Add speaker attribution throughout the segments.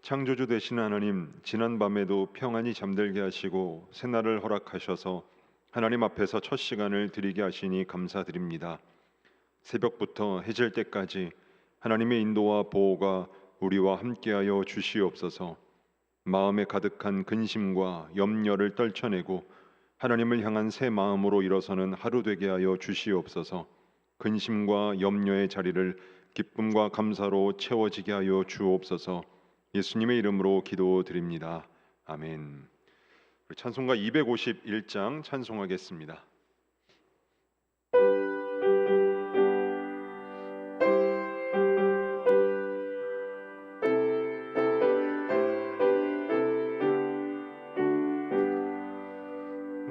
Speaker 1: 창조주 되시는 하나님, 지난 밤에도 평안히 잠들게 하시고 새날을 허락하셔서 하나님 앞에서 첫 시간을 드리게 하시니 감사드립니다. 새벽부터 해질 때까지 하나님의 인도와 보호가 우리와 함께하여 주시옵소서. 마음에 가득한 근심과 염려를 떨쳐내고 하나님을 향한 새 마음으로 일어서는 하루 되게 하여 주시옵소서. 근심과 염려의 자리를 기쁨과 감사로 채워지게 하여 주옵소서. 예수님의 이름으로 기도드립니다. 아멘. 우리 찬송가 251장 찬송하겠습니다.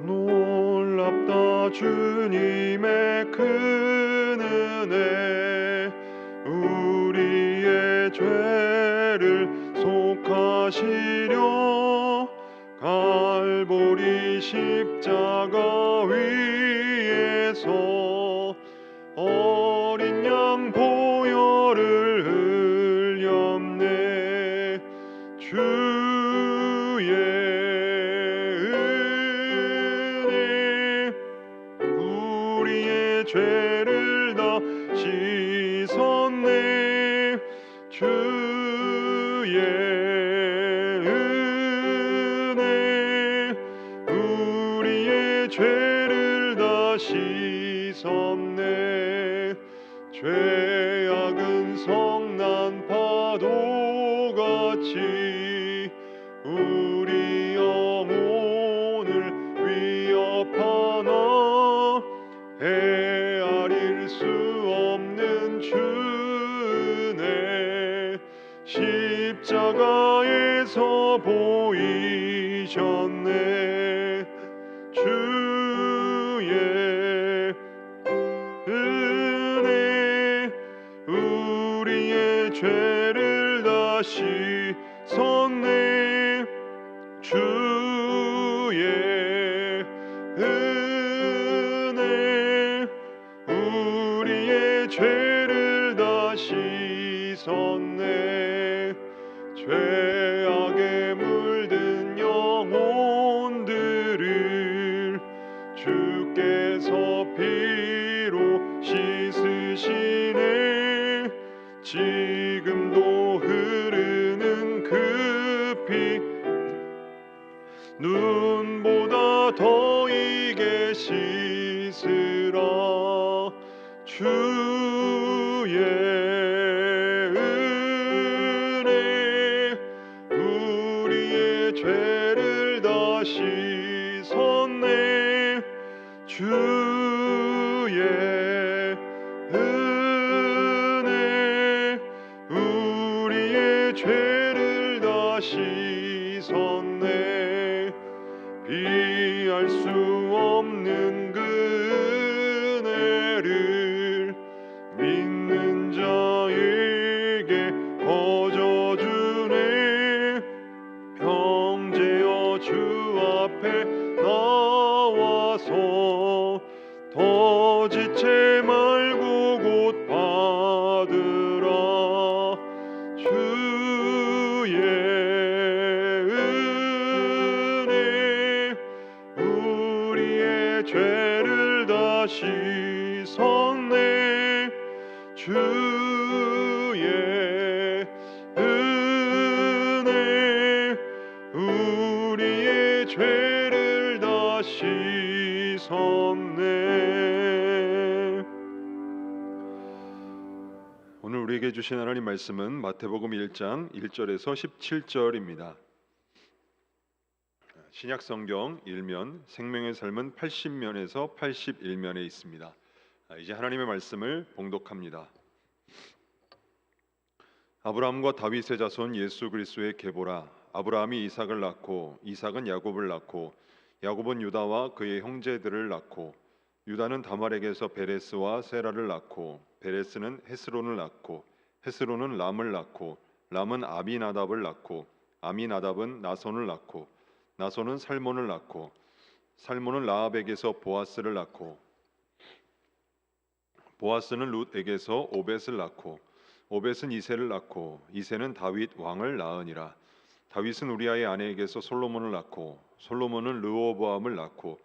Speaker 1: 놀랍다 주님의 큰 은혜, 우리의 죄를 속하시려 갈보리 십자가 위에서 어린 양 보혈을 흘렸네. 주의 은혜 우리의 죄를 다 씻었네. 주의 은혜 우리의 죄를 다 씻었네. 죄악은 성난 파도같이 우리 영혼을 위협하나 헤아릴 수 없는 주은혜 십자가에서 보이셨네. 주의 은혜 우리의 죄를 다 씻었네. 주의 은혜 우리의 죄를 다 씻었네. 죄악에 물든 영혼들을 주께서 피로 씻으시네. 지금도 흐르는 그 피 눈보다 더 이게 씻으라. 주의 은혜 우리의 죄를 다 씻었네. 주의 은혜 우리의 죄를 다 씻었네. 비할 수 없는 그 은혜를 믿는 자에게 거저주네. 형제여 주 앞에 나와서 더 지체 말고 곧 받으라. 주의 은혜 우리의 죄를 다 씻었네. 주의 은혜 우리의 죄를 다 씻었네. 오늘 우리에게 주신 하나님 말씀은 마태복음 1장 1절에서 17절입니다. 신약성경 1면, 생명의 삶은 80면에서 81면에 있습니다. 이제 하나님의 말씀을 봉독합니다. 아브라함과 다윗의 자손 예수 그리스도의 계보라. 아브라함이 이삭을 낳고 이삭은 야곱을 낳고 야곱은 유다와 그의 형제들을 낳고 유다는 다말에게서 베레스와 세라를 낳고 베레스는 헤스론을 낳고 헤스론은 람을 낳고 람은 아미나답을 낳고 아미나답은 나손을 낳고 나손은 살몬을 낳고 살몬은 라합에게서 보아스를 낳고 보아스는 룻에게서 오벳을 낳고 오벳은 이새를 낳고 이새는 다윗 왕을 낳으니라. 다윗은 우리아의 아내에게서 솔로몬을 낳고 솔로몬은 르호보암을 낳고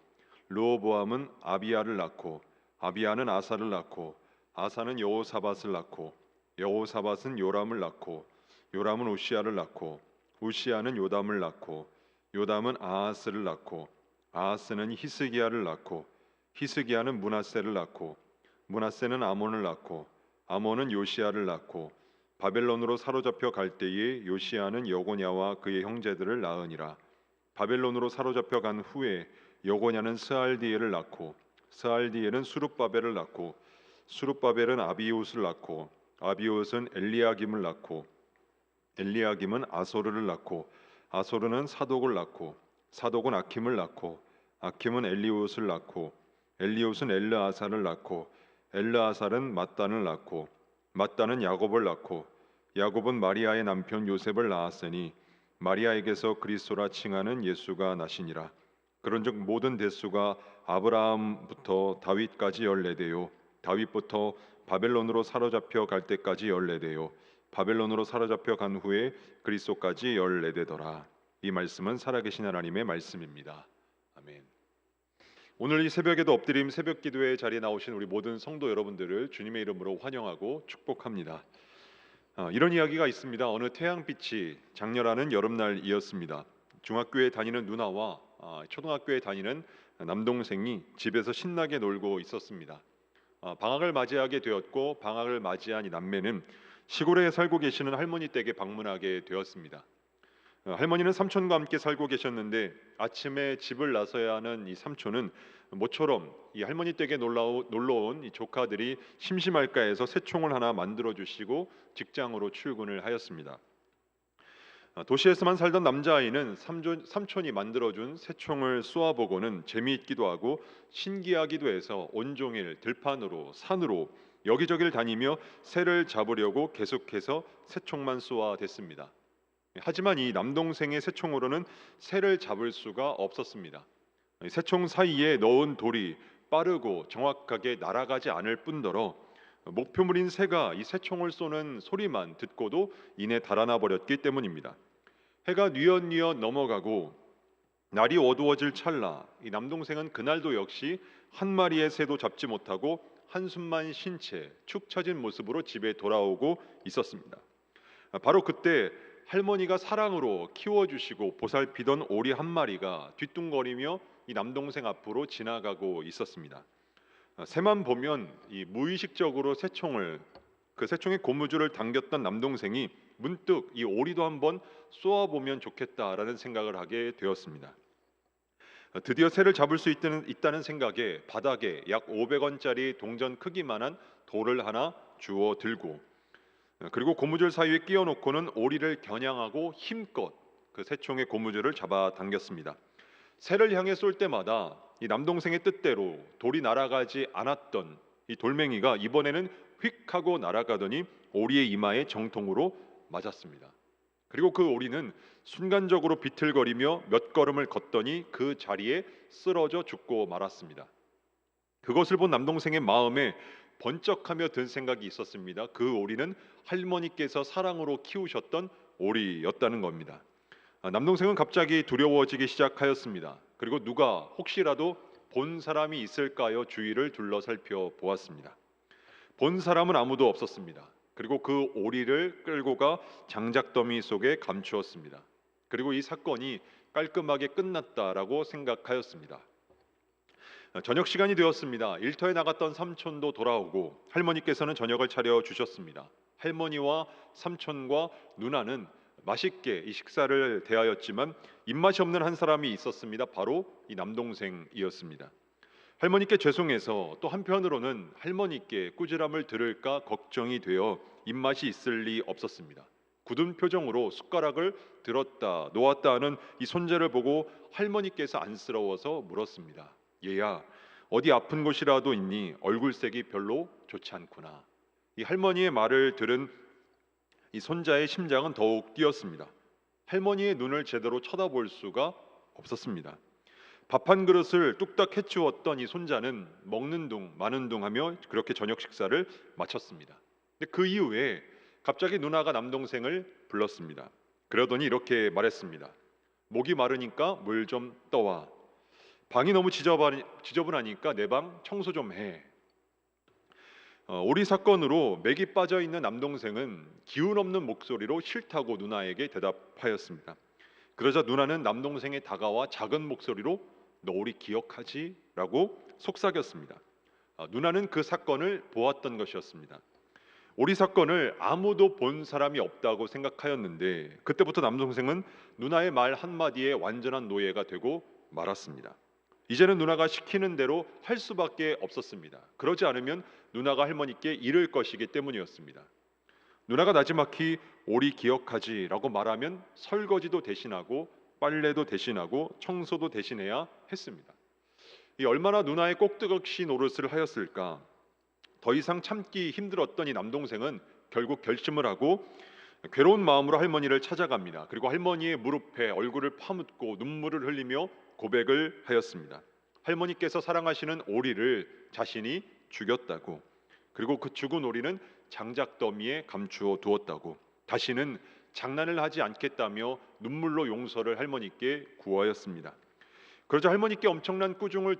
Speaker 1: 르호보암은 아비야를 낳고 아비야는 아사를 낳고 아사는 여호사밧을 낳고 여호사밧은 요람을 낳고 요람은 우시야를 낳고 우시야는 요담을 낳고 요담은 아하스를 낳고 아하스는 히스기야를 낳고 히스기야는 므낫세를 낳고 므낫세는 아몬을 낳고 아몬은 요시야를 낳고 바벨론으로 사로잡혀 갈 때에 요시야는 여고냐와 그의 형제들을 낳으니라. 바벨론으로 사로잡혀 간 후에 여고냐는 스알디엘을 낳고 스알디엘은 수룹바벨을 낳고 수룹바벨은 아비웃을 낳고 아비웃은 엘리야김을 낳고 엘리야김은 아소르를 낳고 아소르는 사독을 낳고 사독은 아킴을 낳고 아킴은 엘리웃을 낳고 엘리웃은 엘르아살을 낳고 엘르아살은 mat단을 낳고 mat단은 야곱을 낳고 야곱은 마리아의 남편 요셉을 낳았으니 마리아에게서 그리스도라 칭하는 예수가 나시니라. 그런즉 모든 대수가 아브라함부터 다윗까지 14대요 다윗부터 바벨론으로 사로잡혀 갈 때까지 14대요 바벨론으로 사로잡혀 간 후에 그리스도까지 14대더라. 이 말씀은 살아계신 하나님의 말씀입니다. 아멘. 오늘 이 새벽에도 엎드림 새벽 기도회 자리에 나오신 우리 모든 성도 여러분들을 주님의 이름으로 환영하고 축복합니다. 이런 이야기가 있습니다. 어느 태양빛이 장렬하는 여름날이었습니다. 중학교에 다니는 누나와 초등학교에 다니는 남동생이 집에서 신나게 놀고 있었습니다. 방학을 맞이하게 되었고 방학을 맞이한 이 남매는 시골에 살고 계시는 할머니 댁에 방문하게 되었습니다. 할머니는 삼촌과 함께 살고 계셨는데 아침에 집을 나서야 하는 이 삼촌은 모처럼 이 할머니 댁에 놀러 온 이 조카들이 심심할까 해서 새총을 하나 만들어 주시고 직장으로 출근을 하였습니다. 도시에서만 살던 남자아이는 삼촌이 만들어준 새총을 쏘아보고는 재미있기도 하고 신기하기도 해서 온종일 들판으로 산으로 여기저기를 다니며 새를 잡으려고 계속해서 새총만 쏘아댔습니다. 하지만 이 남동생의 새총으로는 새를 잡을 수가 없었습니다. 새총 사이에 넣은 돌이 빠르고 정확하게 날아가지 않을 뿐더러 목표물인 새가 이 새총을 쏘는 소리만 듣고도 이내 달아나 버렸기 때문입니다. 해가 뉘엿뉘엿 넘어가고 날이 어두워질 찰나 이 남동생은 그날도 역시 한 마리의 새도 잡지 못하고 한숨만 쉰 채 축 처진 모습으로 집에 돌아오고 있었습니다. 바로 그때 할머니가 사랑으로 키워주시고 보살피던 오리 한 마리가 뒤뚱거리며 이 남동생 앞으로 지나가고 있었습니다. 새만 보면 이 무의식적으로 그 새총의 고무줄을 당겼던 남동생이 문득 이 오리도 한번 쏘아보면 좋겠다라는 생각을 하게 되었습니다. 드디어 새를 잡을 수 있다는 생각에 바닥에 약 500원짜리 동전 크기만한 돌을 하나 주워 들고 그리고 고무줄 사이에 끼워 놓고는 오리를 겨냥하고 힘껏 그 새총의 고무줄을 잡아 당겼습니다. 새를 향해 쏠 때마다 이 남동생의 뜻대로 돌이 날아가지 않았던 이 돌멩이가 이번에는 휙 하고 날아가더니 오리의 이마에 정통으로 맞았습니다. 그리고 그 오리는 순간적으로 비틀거리며 몇 걸음을 걷더니 그 자리에 쓰러져 죽고 말았습니다. 그것을 본 남동생의 마음에 번쩍하며 든 생각이 있었습니다. 그 오리는 할머니께서 사랑으로 키우셨던 오리였다는 겁니다. 남동생은 갑자기 두려워지기 시작하였습니다. 그리고 누가 혹시라도 본 사람이 있을까요? 주위를 둘러 살펴보았습니다. 본 사람은 아무도 없었습니다. 그리고 그 오리를 끌고 가 장작더미 속에 감추었습니다. 그리고 이 사건이 깔끔하게 끝났다라고 생각하였습니다. 저녁 시간이 되었습니다. 일터에 나갔던 삼촌도 돌아오고 할머니께서는 저녁을 차려 주셨습니다. 할머니와 삼촌과 누나는 맛있게 이 식사를 대하였지만 입맛이 없는 한 사람이 있었습니다. 바로 이 남동생이었습니다. 할머니께 죄송해서 또 한편으로는 할머니께 꾸지람을 들을까 걱정이 되어 입맛이 있을 리 없었습니다. 굳은 표정으로 숟가락을 들었다 놓았다 하는 이 손자를 보고 할머니께서 안쓰러워서 물었습니다. 얘야, 어디 아픈 곳이라도 있니? 얼굴색이 별로 좋지 않구나. 이 할머니의 말을 들은 이 손자의 심장은 더욱 뛰었습니다. 할머니의 눈을 제대로 쳐다볼 수가 없었습니다. 밥 한 그릇을 뚝딱 해치웠던 이 손자는 먹는 둥 마는 둥 하며 그렇게 저녁 식사를 마쳤습니다. 근데 그 이후에 갑자기 누나가 남동생을 불렀습니다. 그러더니 이렇게 말했습니다. 목이 마르니까 물 좀 떠와. 방이 너무 지저분하니까 내 방 청소 좀 해. 오리 사건으로 맥이 빠져 있는 남동생은 기운 없는 목소리로 싫다고 누나에게 대답하였습니다. 그러자 누나는 남동생에 다가와 작은 목소리로 너 우리 기억하지? 라고 속삭였습니다. 누나는 그 사건을 보았던 것이었습니다. 오리 사건을 아무도 본 사람이 없다고 생각하였는데 그때부터 남동생은 누나의 말 한마디에 완전한 노예가 되고 말았습니다. 이제는 누나가 시키는 대로 할 수밖에 없었습니다. 그러지 않으면 누나가 할머니께 잃을 것이기 때문이었습니다. 누나가 나지막히 오리 기억하지 라고 말하면 설거지도 대신하고 빨래도 대신하고 청소도 대신해야 했습니다. 이 얼마나 누나의 꼭두각시 노릇을 하였을까. 더 이상 참기 힘들었던 이 남동생은 결국 결심을 하고 괴로운 마음으로 할머니를 찾아갑니다. 그리고 할머니의 무릎에 얼굴을 파묻고 눈물을 흘리며 고백을 하였습니다. 할머니께서 사랑하시는 오리를 자신이 죽였다고, 그리고 그 죽은 오리는 장작 더미에 감추어 두었다고, 다시는 장난을 하지 않겠다며 눈물로 용서를 할머니께 구하였습니다. 그러자 할머니께 엄청난 꾸중을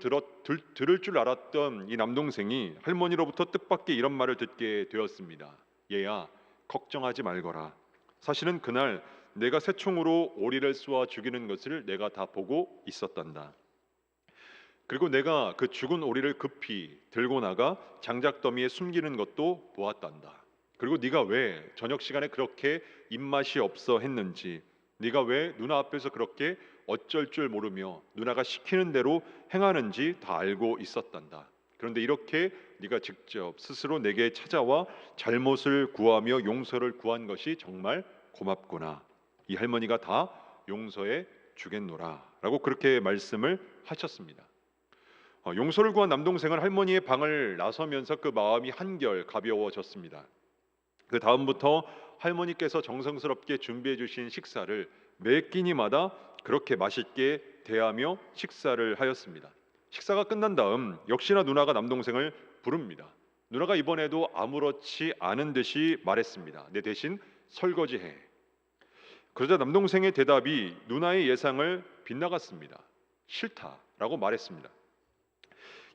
Speaker 1: 들을 줄 알았던 이 남동생이 할머니로부터 뜻밖의 이런 말을 듣게 되었습니다. 얘야, 걱정하지 말거라. 사실은 그날 내가 새총으로 오리를 쏘아 죽이는 것을 내가 다 보고 있었단다. 그리고 내가 그 죽은 오리를 급히 들고 나가 장작더미에 숨기는 것도 보았단다. 그리고 네가 왜 저녁 시간에 그렇게 입맛이 없어 했는지, 네가 왜 누나 앞에서 그렇게 어쩔 줄 모르며 누나가 시키는 대로 행하는지 다 알고 있었단다. 그런데 이렇게 네가 직접 스스로 내게 찾아와 잘못을 구하며 용서를 구한 것이 정말 고맙구나. 이 할머니가 다 용서해 주겠노라 라고 그렇게 말씀을 하셨습니다. 용서를 구한 남동생은 할머니의 방을 나서면서 그 마음이 한결 가벼워졌습니다. 그 다음부터 할머니께서 정성스럽게 준비해 주신 식사를 매 끼니마다 그렇게 맛있게 대하며 식사를 하였습니다. 식사가 끝난 다음 역시나 누나가 남동생을 부릅니다. 누나가 이번에도 아무렇지 않은 듯이 말했습니다. 내 대신 설거지해. 그러자 남동생의 대답이 누나의 예상을 빗나갔습니다. 싫다라고 말했습니다.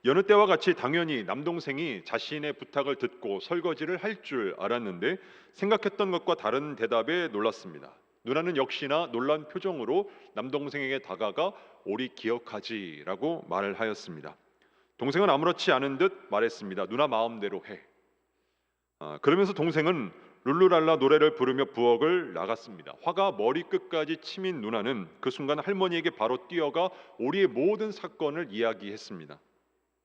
Speaker 1: 여느 때와 같이 당연히 남동생이 자신의 부탁을 듣고 설거지를 할 줄 알았는데 생각했던 것과 다른 대답에 놀랐습니다. 누나는 역시나 놀란 표정으로 남동생에게 다가가 오리 기억하지 라고 말을 하였습니다. 동생은 아무렇지 않은 듯 말했습니다. 누나 마음대로 해. 그러면서 동생은 룰루랄라 노래를 부르며 부엌을 나갔습니다. 화가 머리끝까지 치민 누나는 그 순간 할머니에게 바로 뛰어가 오리의 모든 사건을 이야기했습니다.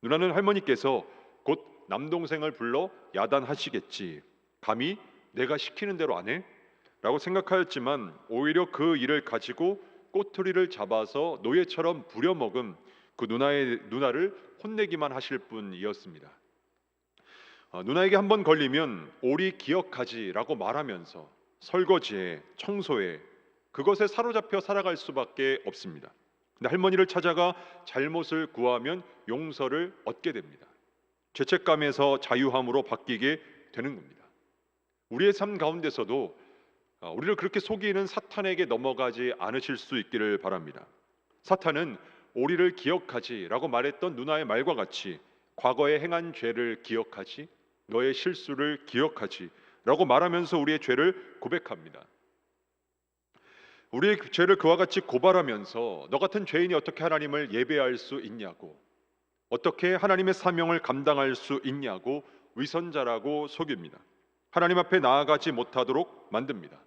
Speaker 1: 누나는 할머니께서 곧 남동생을 불러 야단하시겠지, 감히 내가 시키는 대로 안 해? 라고 생각하였지만 오히려 그 일을 가지고 꼬투리를 잡아서 노예처럼 부려먹은 그 누나를 혼내기만 하실 뿐이었습니다. 누나에게 한번 걸리면 오리 기억하지 라고 말하면서 설거지에 청소에 그것에 사로잡혀 살아갈 수밖에 없습니다. 근데 할머니를 찾아가 잘못을 구하면 용서를 얻게 됩니다. 죄책감에서 자유함으로 바뀌게 되는 겁니다. 우리의 삶 가운데서도 우리를 그렇게 속이는 사탄에게 넘어가지 않으실 수 있기를 바랍니다. 사탄은 오리를 기억하지 라고 말했던 누나의 말과 같이 과거에 행한 죄를 기억하지, 너의 실수를 기억하지 라고 말하면서 우리의 죄를 고백합니다. 우리의 죄를 그와 같이 고발하면서 너 같은 죄인이 어떻게 하나님을 예배할 수 있냐고, 어떻게 하나님의 사명을 감당할 수 있냐고 위선자라고 속입니다. 하나님 앞에 나아가지 못하도록 만듭니다.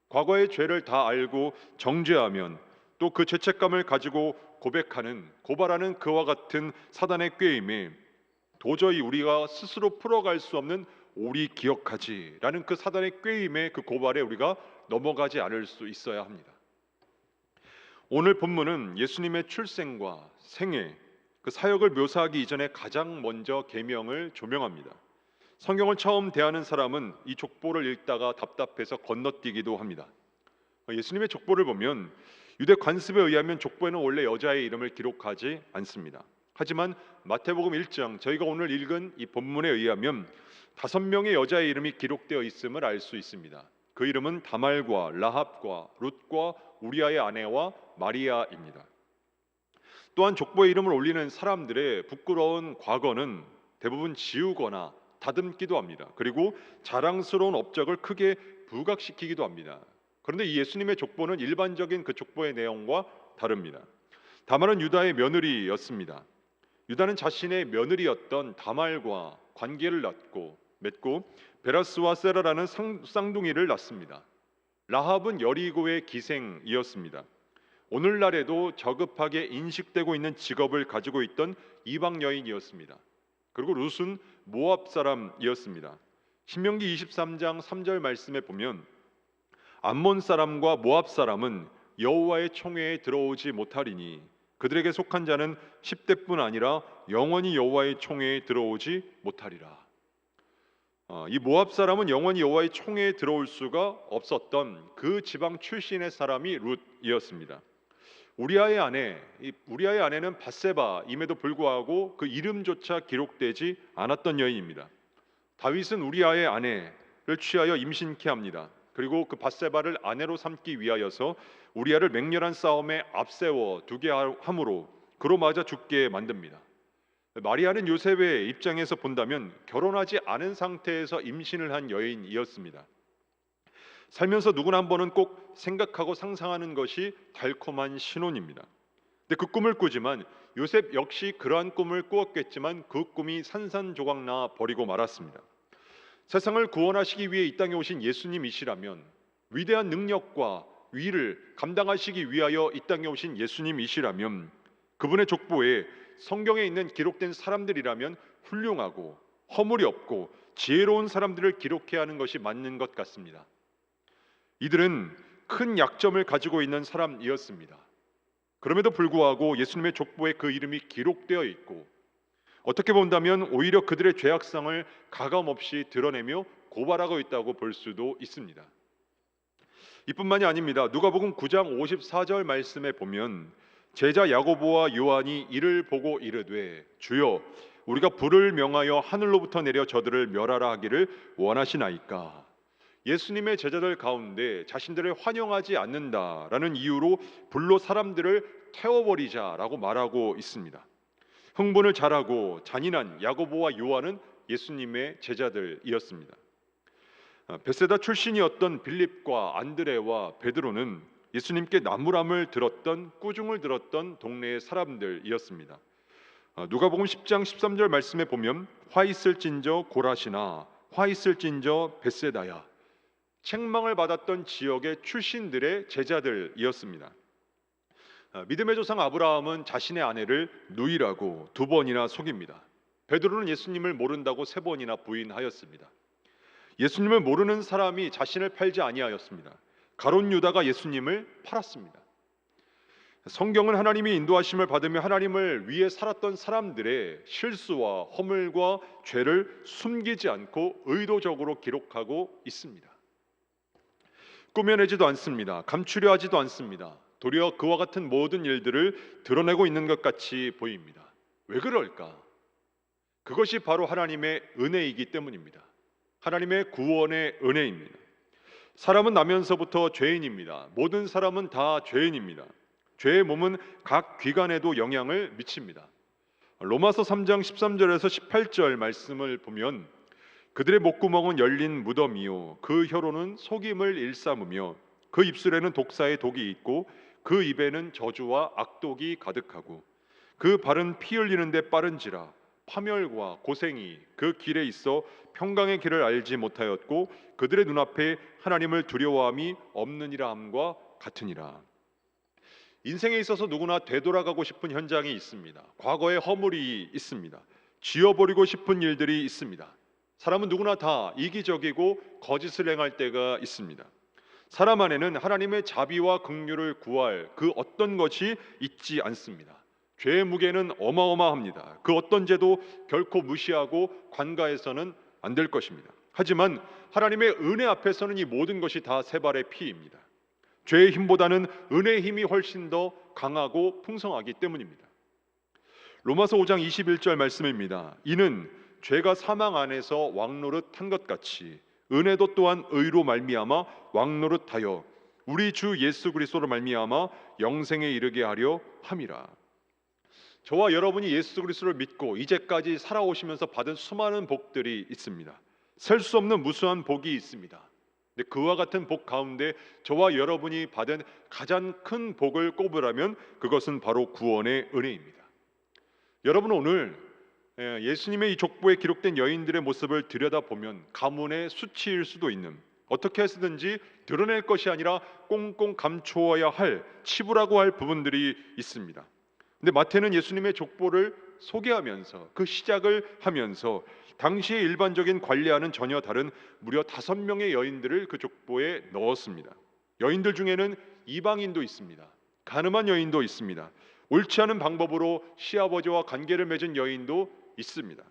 Speaker 1: 과거의 죄를 다 알고 정죄하면 또 그 죄책감을 가지고 고발하는 그와 같은 사단의 꾀임에 도저히 우리가 스스로 풀어갈 수 없는 오리 기억하지라는 그 사단의 꾀임에 그 고발에 우리가 넘어가지 않을 수 있어야 합니다. 오늘 본문은 예수님의 출생과 생애, 그 사역을 묘사하기 이전에 가장 먼저 계명을 조명합니다. 성경을 처음 대하는 사람은 이 족보를 읽다가 답답해서 건너뛰기도 합니다. 예수님의 족보를 보면 유대 관습에 의하면 족보에는 원래 여자의 이름을 기록하지 않습니다. 하지만 마태복음 1장, 저희가 오늘 읽은 이 본문에 의하면 5명의 여자의 이름이 기록되어 있음을 알 수 있습니다. 그 이름은 다말과 라합과 룻과 우리아의 아내와 마리아입니다. 또한 족보의 이름을 올리는 사람들의 부끄러운 과거는 대부분 지우거나 다듬기도 합니다. 그리고 자랑스러운 업적을 크게 부각시키기도 합니다. 그런데 이 예수님의 족보는 일반적인 그 족보의 내용과 다릅니다. 다말은 유다의 며느리였습니다. 유다는 자신의 며느리였던 다말과 관계를 맺고 베라스와 세라라는 쌍둥이를 낳습니다. 라합은 여리고의 기생이었습니다. 오늘날에도 저급하게 인식되고 있는 직업을 가지고 있던 이방 여인이었습니다. 그리고 룻은 모압 사람이었습니다. 신명기 23장 3절 말씀에 보면 암몬 사람과 모압 사람은 여호와의 총회에 들어오지 못하리니 그들에게 속한 자는 10대뿐 아니라 영원히 여호와의 총회에 들어오지 못하리라. 이 모압 사람은 영원히 여호와의 총회에 들어올 수가 없었던 그 지방 출신의 사람이 룻이었습니다. 우리아의 아내는 밧세바임에도 불구하고 그 이름조차 기록되지 않았던 여인입니다. 다윗은 우리아의 아내를 취하여 임신케 합니다. 그리고 그 밧세바를 아내로 삼기 위하여서 우리아를 맹렬한 싸움에 앞세워 두게 함으로 그로 맞아 죽게 만듭니다. 마리아는 요셉의 입장에서 본다면 결혼하지 않은 상태에서 임신을 한 여인이었습니다. 살면서 누구나 한 번은 꼭 생각하고 상상하는 것이 달콤한 신혼입니다. 근데 그 꿈을 꾸지만 요셉 역시 그러한 꿈을 꾸었겠지만 그 꿈이 산산조각나 버리고 말았습니다. 세상을 구원하시기 위해 이 땅에 오신 예수님이시라면, 위대한 능력과 위를 감당하시기 위하여 이 땅에 오신 예수님이시라면, 그분의 족보에 성경에 있는 기록된 사람들이라면 훌륭하고 허물이 없고 지혜로운 사람들을 기록해야 하는 것이 맞는 것 같습니다. 이들은 큰 약점을 가지고 있는 사람이었습니다. 그럼에도 불구하고 예수님의 족보에 그 이름이 기록되어 있고, 어떻게 본다면 오히려 그들의 죄악성을 가감없이 드러내며 고발하고 있다고 볼 수도 있습니다. 이뿐만이 아닙니다. 누가복음 9장 54절 말씀에 보면 제자 야고보와 요한이 이를 보고 이르되 주여 우리가 불을 명하여 하늘로부터 내려 저들을 멸하라 하기를 원하시나이까. 예수님의 제자들 가운데 자신들을 환영하지 않는다라는 이유로 불로 사람들을 태워버리자라고 말하고 있습니다. 흥분을 잘하고 잔인한 야고보와 요한은 예수님의 제자들이었습니다. 베세다 출신이었던 빌립과 안드레와 베드로는 예수님께 나무람을 들었던, 꾸중을 들었던 동네의 사람들이었습니다. 누가복음 10장 13절 말씀에 보면 화 있을진저 고라시나 화 있을진저 베세다야, 책망을 받았던 지역의 출신들의 제자들이었습니다. 믿음의 조상 아브라함은 자신의 아내를 누이라고 2번이나 속입니다. 베드로는 예수님을 모른다고 3번이나 부인하였습니다. 예수님을 모르는 사람이 자신을 팔지 아니하였습니다. 가룟 유다가 예수님을 팔았습니다. 성경은 하나님이 인도하심을 받으며 하나님을 위해 살았던 사람들의 실수와 허물과 죄를 숨기지 않고 의도적으로 기록하고 있습니다. 꾸며내지도 않습니다. 감추려 하지도 않습니다. 도리어 그와 같은 모든 일들을 드러내고 있는 것 같이 보입니다. 왜 그럴까? 그것이 바로 하나님의 은혜이기 때문입니다. 하나님의 구원의 은혜입니다. 사람은 나면서부터 죄인입니다. 모든 사람은 다 죄인입니다. 죄의 몸은 각 기관에도 영향을 미칩니다. 로마서 3장 13절에서 18절 말씀을 보면 그들의 목구멍은 열린 무덤이요 그 혀로는 속임을 일삼으며 그 입술에는 독사의 독이 있고 그 입에는 저주와 악독이 가득하고 그 발은 피 흘리는데 빠른지라 파멸과 고생이 그 길에 있어 평강의 길을 알지 못하였고 그들의 눈앞에 하나님을 두려워함이 없느니라 함과 같으니라. 인생에 있어서 누구나 되돌아가고 싶은 현장이 있습니다. 과거의 허물이 있습니다. 지워버리고 싶은 일들이 있습니다. 사람은 누구나 다 이기적이고 거짓을 행할 때가 있습니다. 사람 안에는 하나님의 자비와 긍휼을 구할 그 어떤 것이 있지 않습니다. 죄의 무게는 어마어마합니다. 그 어떤 죄도 결코 무시하고 관가해서는 안 될 것입니다. 하지만 하나님의 은혜 앞에서는 이 모든 것이 다 세 발의 피입니다. 죄의 힘보다는 은혜의 힘이 훨씬 더 강하고 풍성하기 때문입니다. 로마서 5장 21절 말씀입니다. 이는 죄가 사망 안에서 왕노릇한 것 같이 은혜도 또한 의로 말미암아 왕노릇하여 우리 주 예수 그리스도로 말미암아 영생에 이르게 하려 함이라. 저와 여러분이 예수 그리스도를 믿고 이제까지 살아오시면서 받은 수많은 복들이 있습니다. 셀 수 없는 무수한 복이 있습니다. 근데 그와 같은 복 가운데 저와 여러분이 받은 가장 큰 복을 꼽으라면 그것은 바로 구원의 은혜입니다. 여러분, 오늘 예수님의 이 족보에 기록된 여인들의 모습을 들여다보면 가문의 수치일 수도 있는, 어떻게 해서든지 드러낼 것이 아니라 꽁꽁 감추어야 할, 치부라고 할 부분들이 있습니다. 근데 마태는 예수님의 족보를 소개하면서 그 시작을 하면서 당시의 일반적인 관례와는 전혀 다른 무려 5명의 여인들을 그 족보에 넣었습니다. 여인들 중에는 이방인도 있습니다. 가늠한 여인도 있습니다. 옳지 않은 방법으로 시아버지와 관계를 맺은 여인도 있습니다.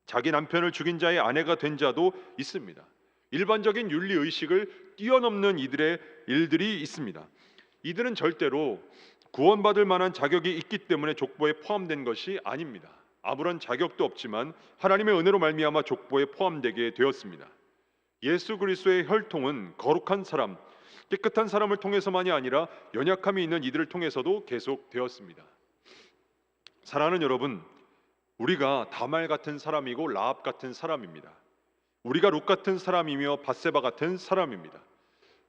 Speaker 1: 자기 남편을 죽인 자의 아내가 된 자도 있습니다. 일반적인 윤리 의식을 뛰어넘는 이들의 일들이 있습니다. 이들은 절대로 구원받을 만한 자격이 있기 때문에 족보에 포함된 것이 아닙니다. 아무런 자격도 없지만 하나님의 은혜로 말미암아 족보에 포함되게 되었습니다. 예수 그리스도의 혈통은 거룩한 사람, 깨끗한 사람을 통해서만이 아니라 연약함이 있는 이들을 통해서도 계속되었습니다. 사랑하는 여러분, 우리가 다말 같은 사람이고 라합 같은 사람입니다. 우리가 룻 같은 사람이며 밧세바 같은 사람입니다.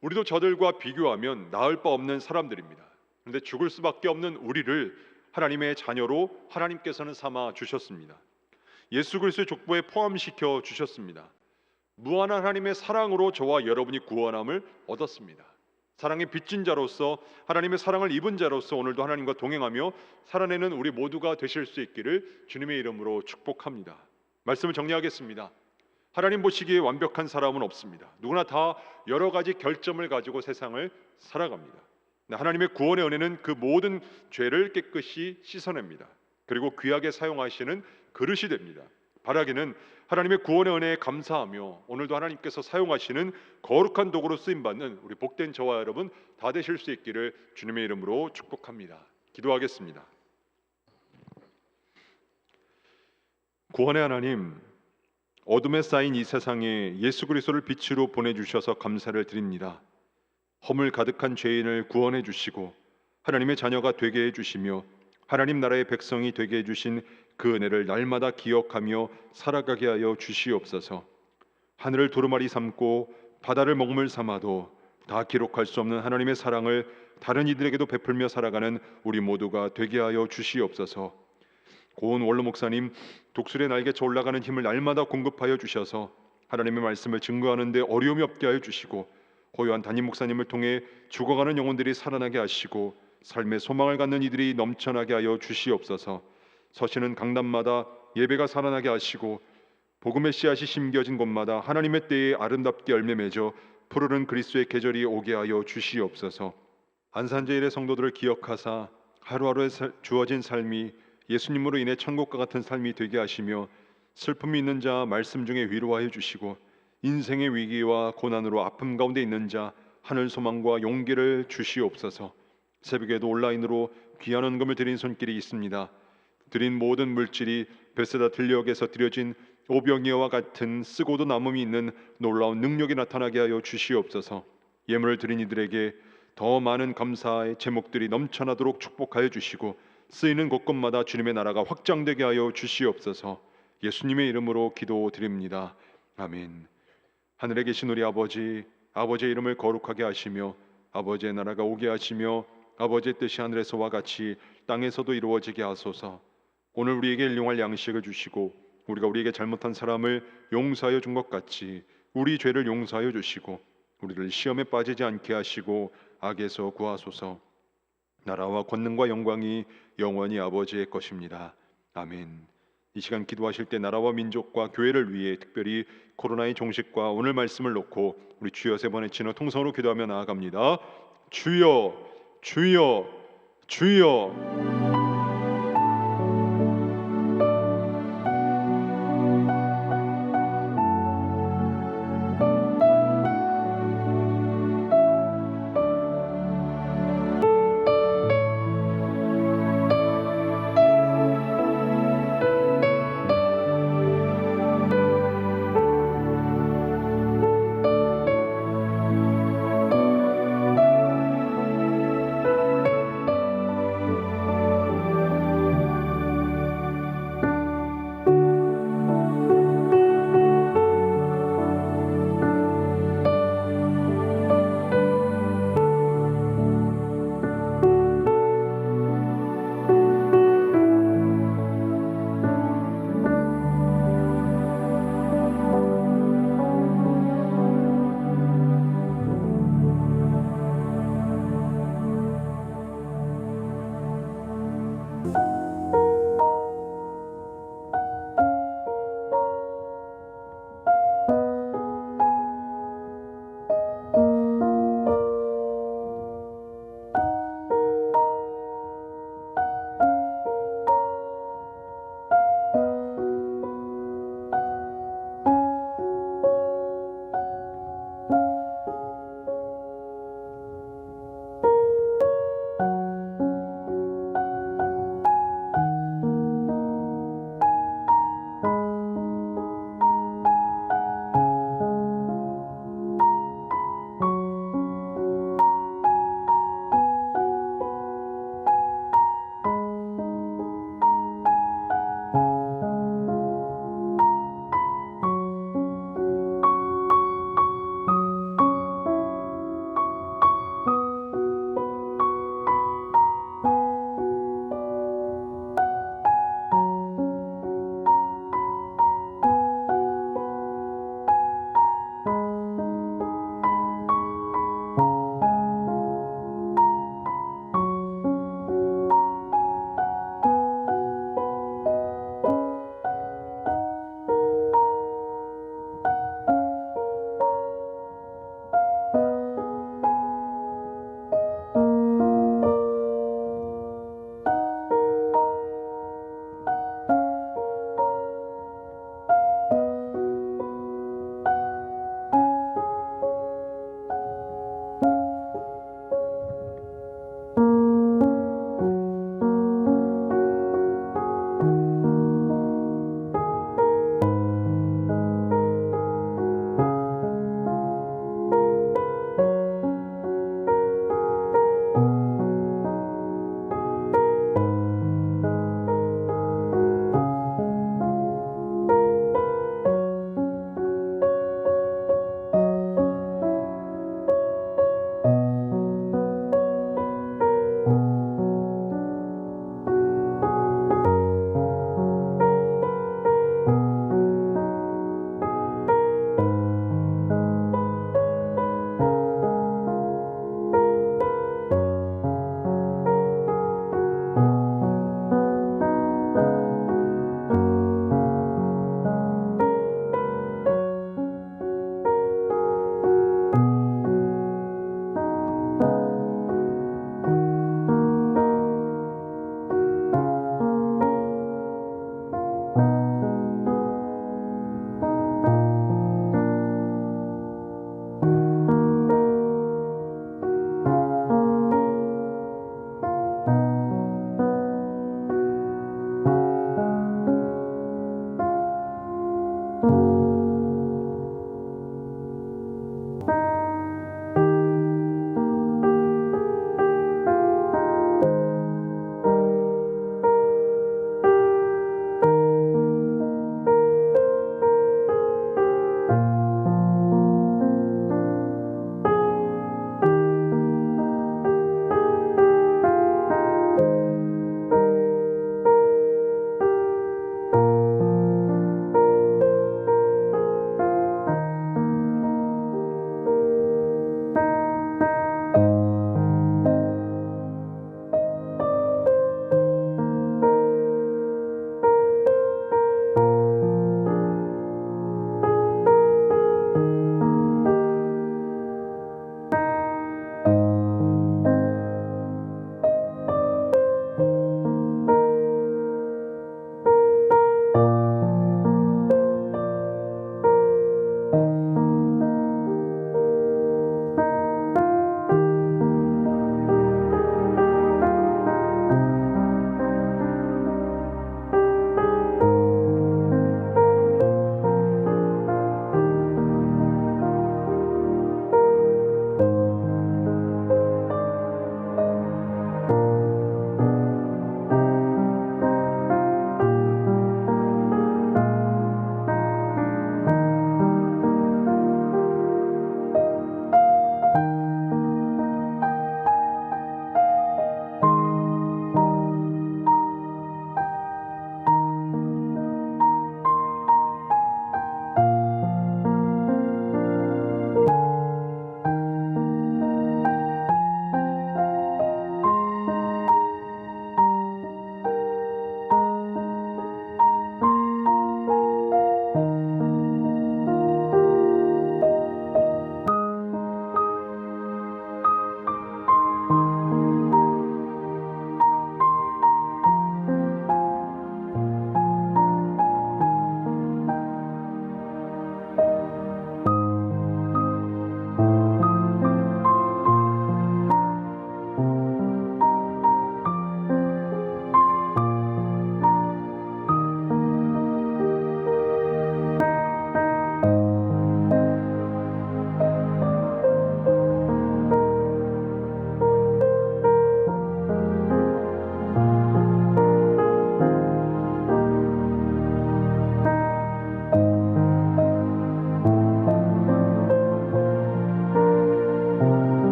Speaker 1: 우리도 저들과 비교하면 나을 바 없는 사람들입니다. 그런데 죽을 수밖에 없는 우리를 하나님의 자녀로 하나님께서는 삼아 주셨습니다. 예수 그리스도의 족보에 포함시켜 주셨습니다. 무한한 하나님의 사랑으로 저와 여러분이 구원함을 얻었습니다. 사랑의 빚진 자로서, 하나님의 사랑을 입은 자로서 오늘도 하나님과 동행하며 살아내는 우리 모두가 되실 수 있기를 주님의 이름으로 축복합니다. 말씀을 정리하겠습니다. 하나님 보시기에 완벽한 사람은 없습니다. 누구나 다 여러 가지 결점을 가지고 세상을 살아갑니다. 하나님의 구원의 은혜는 그 모든 죄를 깨끗이 씻어냅니다. 그리고 귀하게 사용하시는 그릇이 됩니다. 바라기는 하나님의 구원의 은혜에 감사하며 오늘도 하나님께서 사용하시는 거룩한 도구로 쓰임받는 우리 복된 저와 여러분 다 되실 수 있기를 주님의 이름으로 축복합니다. 기도하겠습니다. 구원의 하나님, 어둠에 쌓인 이 세상에 예수 그리스도를 빛으로 보내주셔서 감사를 드립니다. 허물 가득한 죄인을 구원해 주시고 하나님의 자녀가 되게 해주시며 하나님 나라의 백성이 되게 해주신 그 은혜를 날마다 기억하며 살아가게 하여 주시옵소서. 하늘을 두루마리 삼고 바다를 먹물 삼아도 다 기록할 수 없는 하나님의 사랑을 다른 이들에게도 베풀며 살아가는 우리 모두가 되게 하여 주시옵소서. 고은 원로 목사님, 독수리의 날개쳐 올라가는 힘을 날마다 공급하여 주셔서 하나님의 말씀을 증거하는 데 어려움이 없게 하여 주시고 고요한 담임 목사님을 통해 죽어가는 영혼들이 살아나게 하시고 삶의 소망을 갖는 이들이 넘쳐나게 하여 주시옵소서. 서시는 강단마다 예배가 살아나게 하시고 복음의 씨앗이 심겨진 곳마다 하나님의 때에 아름답게 열매 맺어 푸르른 그리스도의 계절이 오게 하여 주시옵소서. 안산제일의 성도들을 기억하사 하루하루에 주어진 삶이 예수님으로 인해 천국과 같은 삶이 되게 하시며 슬픔이 있는 자 말씀 중에 위로하여 주시고 인생의 위기와 고난으로 아픔 가운데 있는 자 하늘 소망과 용기를 주시옵소서. 새벽에도 온라인으로 귀한 헌금을 드린 손길이 있습니다. 드린 모든 물질이 베세다 들녘에서 드려진 오병이어와 같은 쓰고도 남음이 있는 놀라운 능력이 나타나게 하여 주시옵소서. 예물을 드린 이들에게 더 많은 감사의 제목들이 넘쳐나도록 축복하여 주시고 쓰이는 곳곳마다 주님의 나라가 확장되게 하여 주시옵소서. 예수님의 이름으로 기도드립니다. 아멘. 하늘에 계신 우리 아버지, 아버지의 이름을 거룩하게 하시며 아버지의 나라가 오게 하시며 아버지의 뜻이 하늘에서와 같이 땅에서도 이루어지게 하소서. 오늘 우리에게 일용할 양식을 주시고 우리가 우리에게 잘못한 사람을 용서하여 준 것 같이 우리 죄를 용서하여 주시고 우리를 시험에 빠지지 않게 하시고 악에서 구하소서. 나라와 권능과 영광이 영원히 아버지의 것입니다. 아멘. 이 시간 기도하실 때 나라와 민족과 교회를 위해 특별히 코로나의 종식과 오늘 말씀을 놓고 우리 주여 세 번의 진호 통성으로 기도하며 나아갑니다. 주여, 주여, 주여.